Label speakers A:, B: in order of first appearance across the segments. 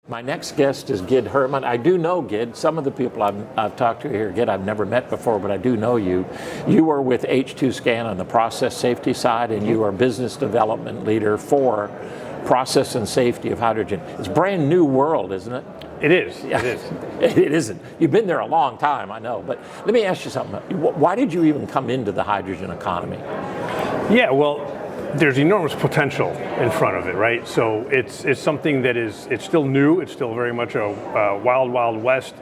A: My next guest is Gid German. I do know Gid. Some of the people I've talked to here, Gid, I've never met before, but I do know you. You are with H2scan on the process safety side, and you are business development leader for process and safety of hydrogen. It's a brand new world, isn't it?
B: It is.
A: Yeah.
B: It is.
A: It isn't. You've been there a long time, I know. But let me ask you something. Why did you even come into the hydrogen economy?
B: Yeah, well, there's enormous potential in front of it, right? So it's something that it's still new. It's still very much a wild, wild west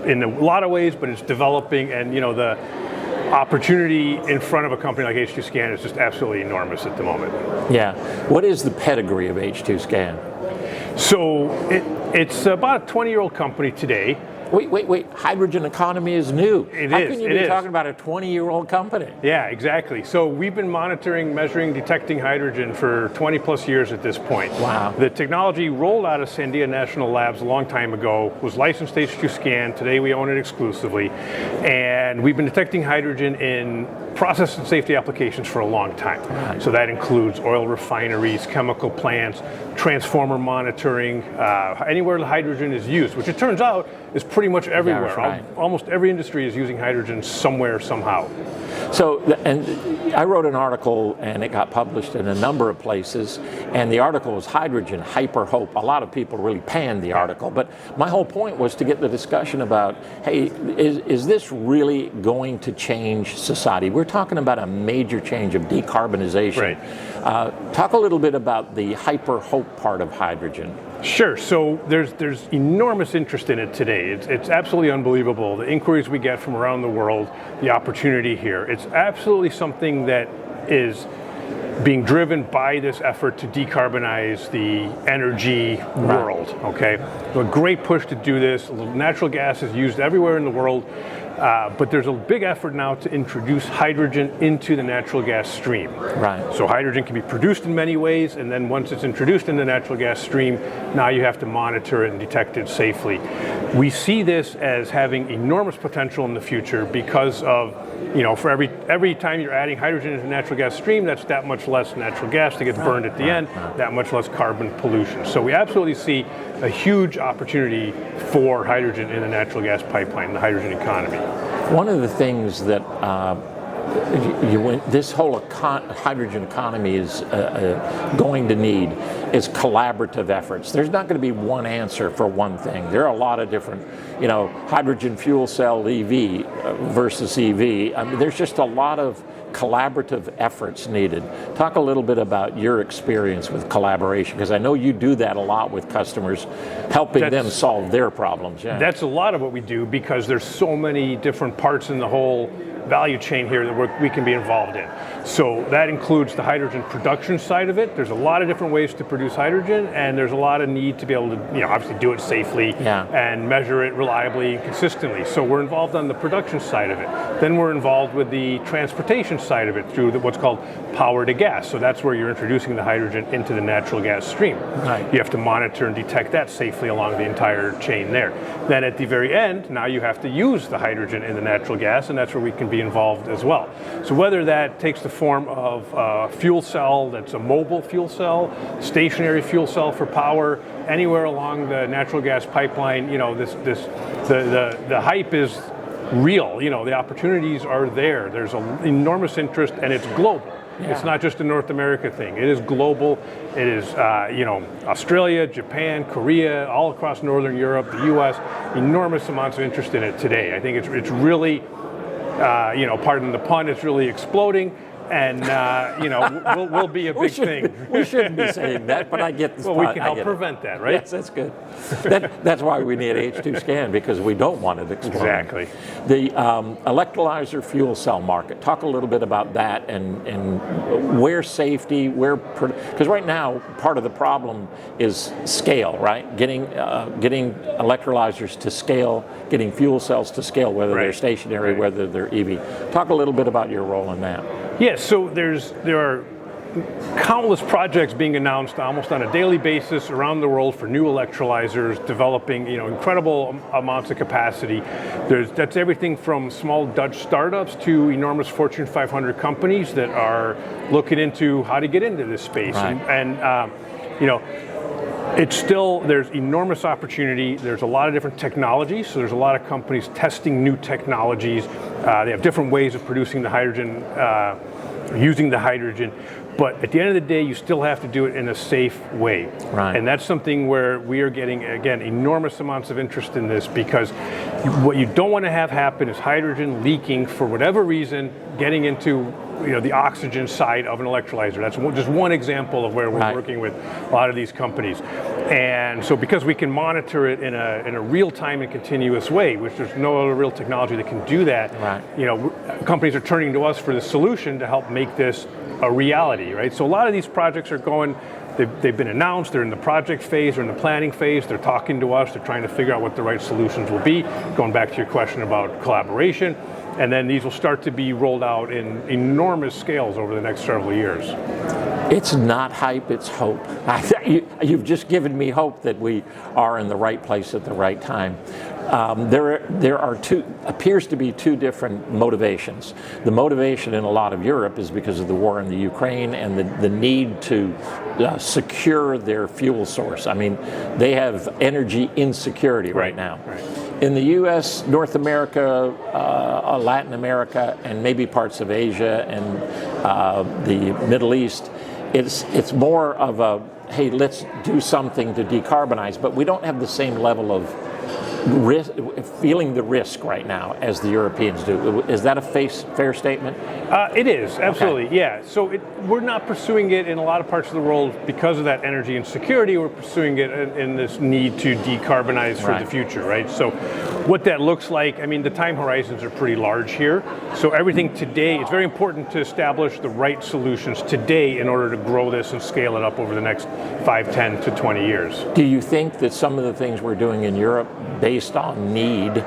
B: in a lot of ways, but it's developing, and the opportunity in front of a company like H2scan is just absolutely enormous at the moment.
A: Yeah. What is the pedigree of H2scan?
B: So it's about a 20-year-old company today.
A: Wait. Hydrogen economy is new. How can you be talking about a 20-year-old company?
B: Yeah, exactly. So we've been monitoring, measuring, detecting hydrogen for 20 plus years at this point.
A: Wow.
B: The technology rolled out of Sandia National Labs a long time ago, was licensed H2scan. Today we own it exclusively. And we've been detecting hydrogen in process and safety applications for a long time.
A: Right.
B: So that includes oil refineries, chemical plants, transformer monitoring, anywhere the hydrogen is used, which it turns out is pretty much everywhere.
A: Yeah, right.
B: Almost every industry is using hydrogen somewhere, somehow.
A: So, and I wrote an article, and it got published in a number of places, and the article was Hydrogen Hyper Hope. A lot of people really panned the article, but my whole point was to get the discussion about, hey, is this really going to change society? We're talking about a major change of decarbonization.
B: Right.
A: Talk a little bit about the hyper hope part of hydrogen.
B: Sure. So there's enormous interest in it today. It's absolutely unbelievable. The inquiries we get from around the world, the opportunity here. It's absolutely something that is being driven by this effort to decarbonize the energy world. Okay, so a great push to do this. Natural gas is used everywhere in the world. But there's a big effort now to introduce hydrogen into the natural gas stream.
A: Right.
B: So hydrogen can be produced in many ways, and then once it's introduced in the natural gas stream, now you have to monitor it and detect it safely. We see this as having enormous potential in the future because of, for every time you're adding hydrogen into the natural gas stream, that's that much less natural gas that gets burned at the end, that much less carbon pollution. So we absolutely see a huge opportunity for hydrogen in the natural gas pipeline, the hydrogen economy.
A: One of the things that this whole hydrogen economy is going to need is collaborative efforts. There's not going to be one answer for one thing. There are a lot of different, hydrogen fuel cell EV versus EV. I mean, there's just a lot of collaborative efforts needed. Talk a little bit about your experience with collaboration, because I know you do that a lot with customers, helping them solve their problems. Yeah.
B: That's a lot of what we do, because there's so many different parts in the whole value chain here that we can be involved in. So that includes the hydrogen production side of it. There's a lot of different ways to produce hydrogen, and there's a lot of need to be able to, obviously do it safely and measure it reliably and consistently. So we're involved on the production side of it. Then we're involved with the transportation side of it through what's called power to gas. So that's where you're introducing the hydrogen into the natural gas stream.
A: Right.
B: You have to monitor and detect that safely along the entire chain there. Then at the very end, now you have to use the hydrogen in the natural gas, and that's where we can be involved as well. So whether that takes the form of a fuel cell that's a mobile fuel cell, stationary fuel cell for power, anywhere along the natural gas pipeline, the hype is real. The opportunities are there. There's an enormous interest, and it's global. Yeah. It's not just a North America thing. It is global. It is, Australia, Japan, Korea, all across Northern Europe, the U.S. Enormous amounts of interest in it today. I think it's really, pardon the pun, it's really exploding. And we'll be a big thing.
A: We shouldn't be saying that, but I get this.
B: Well, we can help prevent that, right?
A: Yes, that's good. That's why we need H2scan, because we don't want it exploding.
B: Exactly.
A: The electrolyzer fuel cell market. Talk a little bit about that and where safety, because right now part of the problem is scale, right? Getting electrolyzers to scale, getting fuel cells to scale, whether they're stationary, whether they're EV. Talk a little bit about your role in that.
B: Yes, so there are countless projects being announced almost on a daily basis around the world for new electrolyzers, developing incredible amounts of capacity. That's everything from small Dutch startups to enormous Fortune 500 companies that are looking into how to get into this space.
A: Right.
B: And It's still, there's enormous opportunity. There's a lot of different technologies, so there's a lot of companies testing new technologies. They have different ways of producing the hydrogen, using the hydrogen. But at the end of the day, you still have to do it in a safe way.
A: Right.
B: And that's something where we are getting, again, enormous amounts of interest in this, because what you don't want to have happen is hydrogen leaking for whatever reason, getting into the oxygen side of an electrolyzer. That's just one example of where we're working with a lot of these companies. And so because we can monitor it in a real-time and continuous way, which there's no other real technology that can do that, companies are turning to us for the solution to help make this a reality, right? So a lot of these projects are going, they've been announced, they're in the project phase, they're in the planning phase, they're talking to us, they're trying to figure out what the right solutions will be, going back to your question about collaboration, and then these will start to be rolled out in enormous scales over the next several years.
A: It's not hype, it's hope. You've just given me hope that we are in the right place at the right time. There are appears to be two different motivations. The motivation in a lot of Europe is because of the war in the Ukraine and the need to secure their fuel source. I mean, they have energy insecurity right now. Right. In the U.S., North America, Latin America, and maybe parts of Asia and the Middle East, it's more of a, hey, let's do something to decarbonize, but we don't have the same level of risk, feeling the risk right now as the Europeans do. Is that a fair statement?
B: It is, absolutely, okay. Yeah. So we're not pursuing it in a lot of parts of the world because of that energy insecurity. We're pursuing it in this need to decarbonize for the future, right? So what that looks like, I mean, the time horizons are pretty large here. So everything today, it's very important to establish the right solutions today in order to grow this and scale it up over the next 5, 10 to 20 years.
A: Do you think that some of the things we're doing in Europe based on need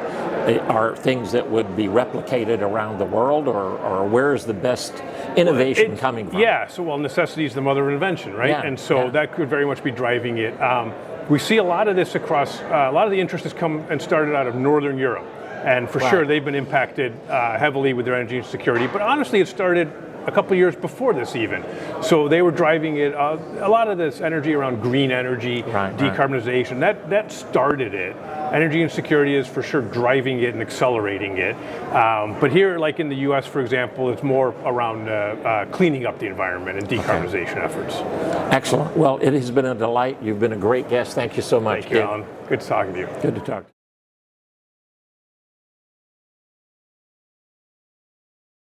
A: are things that would be replicated around the world, or where is the best innovation coming from?
B: Yeah, so necessity is the mother of invention, right? Yeah, and so that could very much be driving it. We see a lot of this across, a lot of the interest has come and started out of Northern Europe. And for sure, they've been impacted heavily with their energy insecurity. But honestly, it started a couple of years before this even. So they were driving it, a lot of this energy around green energy, decarbonization, that started it. Energy insecurity is for sure driving it and accelerating it. But here, like in the US, for example, it's more around cleaning up the environment and decarbonization efforts.
A: Excellent. Well, it has been a delight. You've been a great guest. Thank you so much.
B: Thank you, Alan. Good talking to you.
A: Good to talk.